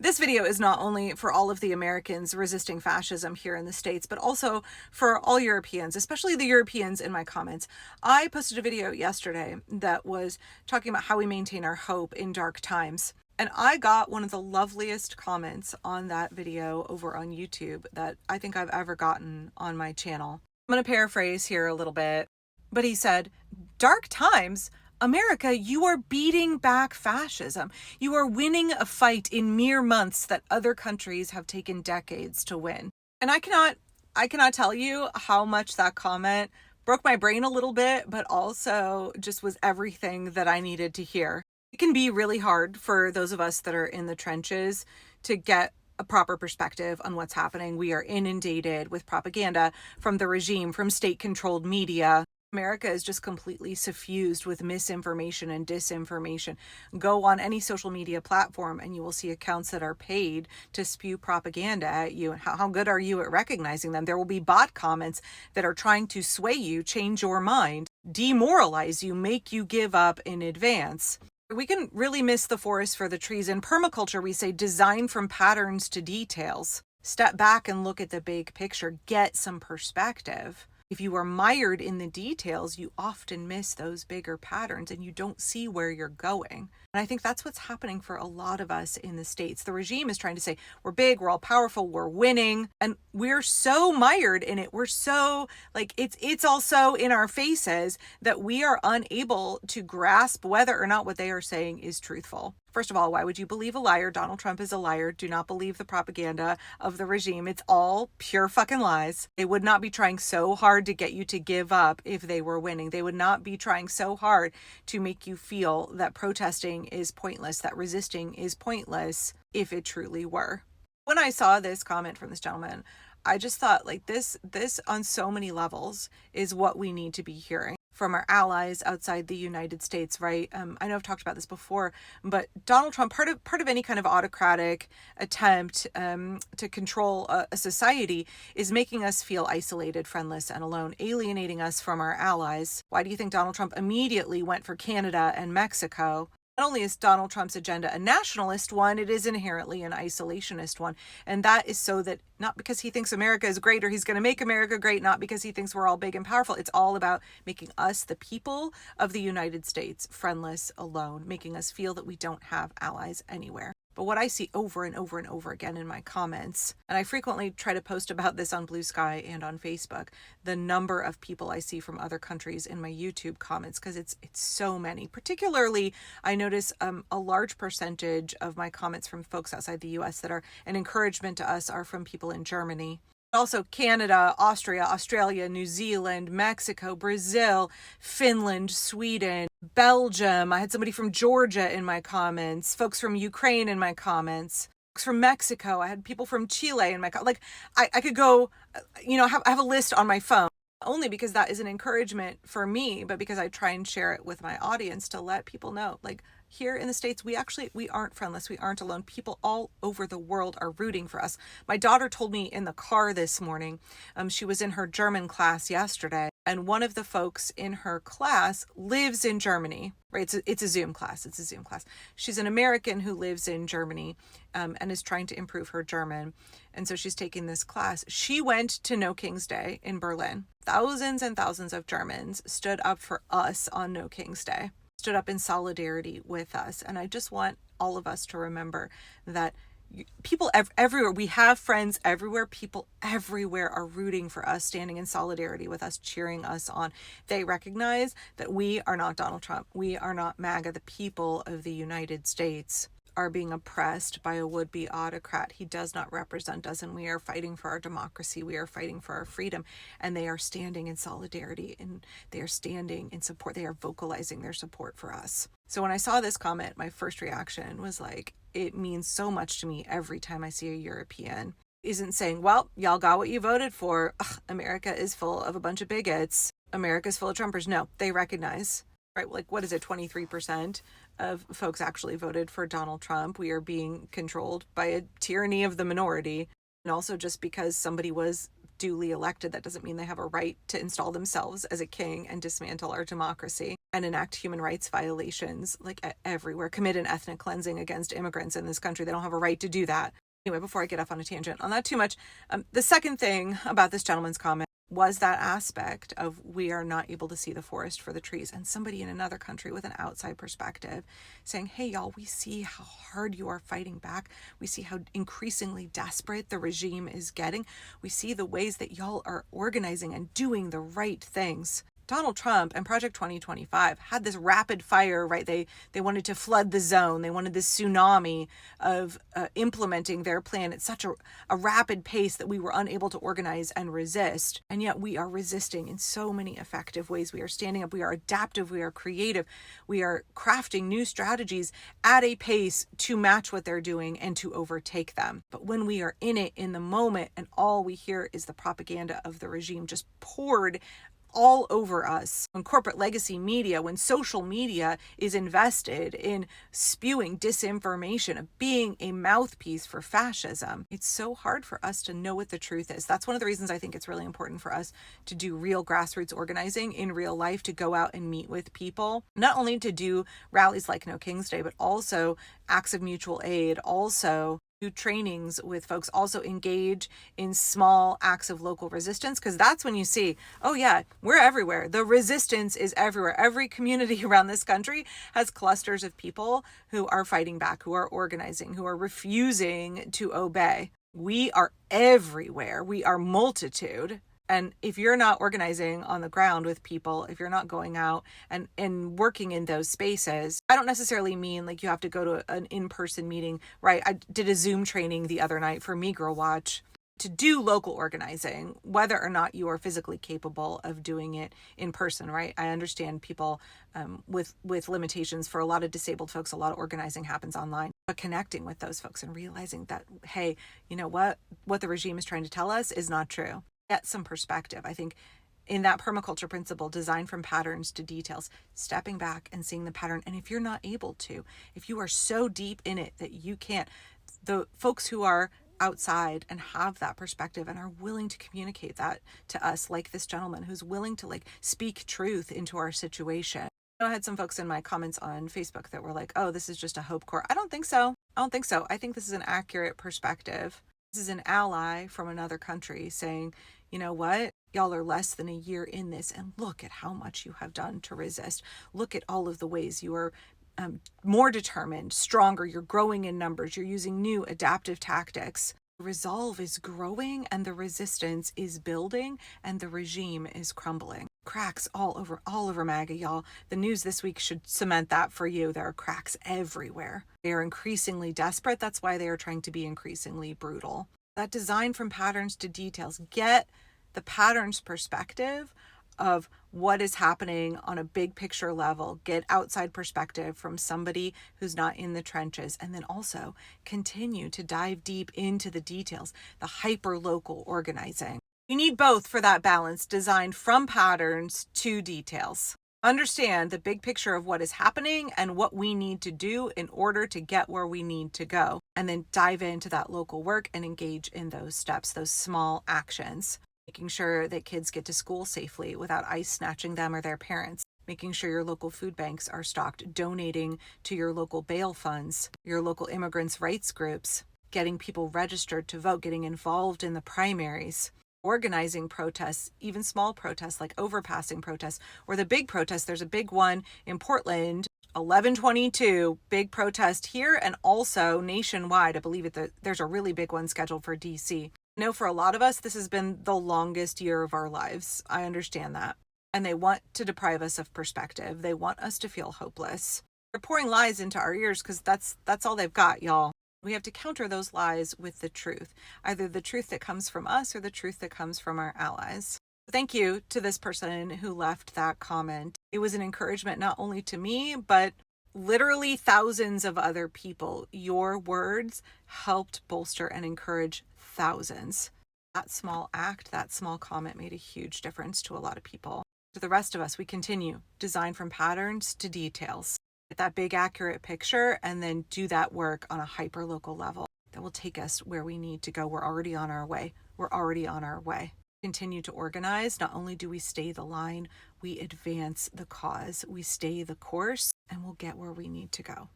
This video is not only for all of the Americans resisting fascism here in the States, but also for all Europeans, especially the Europeans in my comments. I posted a video yesterday that was talking about how we maintain our hope in dark times. And I got one of the loveliest comments on that video over on YouTube that I think I've ever gotten on my channel. I'm going to paraphrase here a little bit, but he said, "Dark times? America, you are beating back fascism. You are winning a fight in mere months that other countries have taken decades to win." And I cannot tell you how much that comment broke my brain a little bit, but also just was everything that I needed to hear. It can be really hard for those of us that are in the trenches to get a proper perspective on what's happening. We are inundated with propaganda from the regime, from state-controlled media. America is just completely suffused with misinformation and disinformation. Go on any social media platform and you will see accounts that are paid to spew propaganda at you. And how good are you at recognizing them? There will be bot comments that are trying to sway you, change your mind, demoralize you, make you give up in advance. We can really miss the forest for the trees. In permaculture, we say design from patterns to details. Step back and look at the big picture. Get some perspective. If you are mired in the details, you often miss those bigger patterns and you don't see where you're going. And I think that's what's happening for a lot of us in the States. The regime is trying to say, we're big, we're all powerful, we're winning. And we're so mired in it. We're so it's also in our faces that we are unable to grasp whether or not what they are saying is truthful. First of all, why would you believe a liar? Donald Trump is a liar. Do not believe the propaganda of the regime. It's all pure fucking lies. They would not be trying so hard to get you to give up if they were winning. They would not be trying so hard to make you feel that protesting is pointless, that resisting is pointless if it truly were. When I saw this comment from this gentleman, I just thought this on so many levels is what we need to be hearing from our allies outside the United States, right? I know I've talked about this before, but Donald Trump, part of any kind of autocratic attempt to control a society is making us feel isolated, friendless, and alone, alienating us from our allies. Why do you think Donald Trump immediately went for Canada and Mexico? Not only is Donald Trump's agenda a nationalist one, it is inherently an isolationist one. And that is so that not because he thinks America is great or he's going to make America great, not because he thinks we're all big and powerful. It's all about making us, the people of the United States, friendless, alone, making us feel that we don't have allies anywhere. But what I see over and over and over again in my comments, and I frequently try to post about this on Blue Sky and on Facebook, the number of people I see from other countries in my YouTube comments, because it's so many. Particularly, I notice a large percentage of my comments from folks outside the US that are an encouragement to us are from people in Germany. Also Canada, Austria, Australia, New Zealand, Mexico, Brazil, Finland, Sweden, Belgium. I had somebody from Georgia in my comments, folks from Ukraine in my comments, folks from Mexico. I had people from Chile in my comments. I could go, have a list on my phone, only because that is an encouragement for me, but because I try and share it with my audience to let people know, here in the States, we aren't friendless. We aren't alone. People all over the world are rooting for us. My daughter told me in the car this morning, she was in her German class yesterday, and one of the folks in her class lives in Germany, right? It's a Zoom class. It's a Zoom class. She's an American who lives in Germany and is trying to improve her German. And so she's taking this class. She went to No King's Day in Berlin. Thousands and thousands of Germans stood up for us on No King's Day, stood up in solidarity with us. And I just want all of us to remember that people everywhere, we have friends everywhere, people everywhere are rooting for us, standing in solidarity with us, cheering us on. They recognize that we are not Donald Trump. We are not MAGA. The people of the United States are being oppressed by a would-be autocrat. He does not represent us, and we are fighting for our democracy. We are fighting for our freedom, and they are standing in solidarity, and they are standing in support. They are vocalizing their support for us. So when I saw this comment, my first reaction was it means so much to me every time I see a European isn't saying, well, y'all got what you voted for. Ugh, America is full of a bunch of bigots. America's full of Trumpers. No, they recognize, right? What is it? 23% of folks actually voted for Donald Trump. We are being controlled by a tyranny of the minority. And also just because somebody was duly elected. That doesn't mean they have a right to install themselves as a king and dismantle our democracy and enact human rights violations like everywhere, commit an ethnic cleansing against immigrants in this country. They don't have a right to do that. Anyway, before I get off on a tangent on that too much, the second thing about this gentleman's comment was that aspect of we are not able to see the forest for the trees, and somebody in another country with an outside perspective saying, hey, y'all, we see how hard you are fighting back. We see how increasingly desperate the regime is getting. We see the ways that y'all are organizing and doing the right things. Donald Trump and Project 2025 had this rapid fire, right? They wanted to flood the zone. They wanted this tsunami of implementing their plan at such a rapid pace that we were unable to organize and resist. And yet we are resisting in so many effective ways. We are standing up. We are adaptive. We are creative. We are crafting new strategies at a pace to match what they're doing and to overtake them. But when we are in it in the moment and all we hear is the propaganda of the regime just poured all over us, when corporate legacy media, when social media is invested in spewing disinformation, of being a mouthpiece for fascism, it's so hard for us to know what the truth is. That's one of the reasons I think it's really important for us to do real grassroots organizing in real life, to go out and meet with people, not only to do rallies like No King's Day, but also acts of mutual aid, also do trainings with folks, also engage in small acts of local resistance, because that's when you see, oh yeah, we're everywhere. The resistance is everywhere. Every community around this country has clusters of people who are fighting back, who are organizing, who are refusing to obey. We are everywhere. We are multitude. And if you're not organizing on the ground with people, if you're not going out and working in those spaces, I don't necessarily mean like you have to go to an in-person meeting, right? I did a Zoom training the other night for Migro Watch to do local organizing, whether or not you are physically capable of doing it in person, right? I understand people with limitations. For a lot of disabled folks, a lot of organizing happens online. But connecting with those folks and realizing that, hey, you know what the regime is trying to tell us is not true. Get some perspective. I think in that permaculture principle, design from patterns to details, stepping back and seeing the pattern. And if you're not able to, if you are so deep in it that you can't, the folks who are outside and have that perspective and are willing to communicate that to us, like this gentleman who's willing to like speak truth into our situation. I had some folks in my comments on Facebook that were like, oh, this is just a hope corps. I don't think so. I think this is an accurate perspective. This is an ally from another country saying, you know what? Y'all are less than a year in this, and look at how much you have done to resist. Look at all of the ways you are more determined, stronger. You're growing in numbers. You're using new adaptive tactics. The resolve is growing, and the resistance is building, and the regime is crumbling. Cracks all over MAGA, y'all. The news this week should cement that for you. There are cracks everywhere. They are increasingly desperate. That's why they are trying to be increasingly brutal. That design from patterns to details. Get the patterns perspective of what is happening on a big picture level. Get outside perspective from somebody who's not in the trenches. And then also continue to dive deep into the details, the hyper-local organizing. You need both for that balance, design from patterns to details. Understand the big picture of what is happening and what we need to do in order to get where we need to go. And then dive into that local work and engage in those steps, those small actions. Making sure that kids get to school safely without ICE snatching them or their parents. Making sure your local food banks are stocked, donating to your local bail funds, your local immigrants' rights groups, getting people registered to vote, getting involved in the primaries. Organizing protests, even small protests like overpassing protests, or the big protests. There's a big one in Portland, 11/22, big protest here, and also nationwide. I believe there's a really big one scheduled for DC. I know for a lot of us, this has been the longest year of our lives. I understand that. And they want to deprive us of perspective. They want us to feel hopeless. They're pouring lies into our ears because that's all they've got, y'all. We have to counter those lies with the truth, either the truth that comes from us or the truth that comes from our allies. Thank you to this person who left that comment. It was an encouragement not only to me, but literally thousands of other people. Your words helped bolster and encourage thousands. That small act, that small comment made a huge difference to a lot of people. To the rest of us, we continue. Design from patterns to details. Get that big accurate picture and then do that work on a hyper local level that will take us where we need to go. We're already on our way. continue to organize, not only do we stay the line, we advance the cause, we stay the course, and we'll get where we need to go.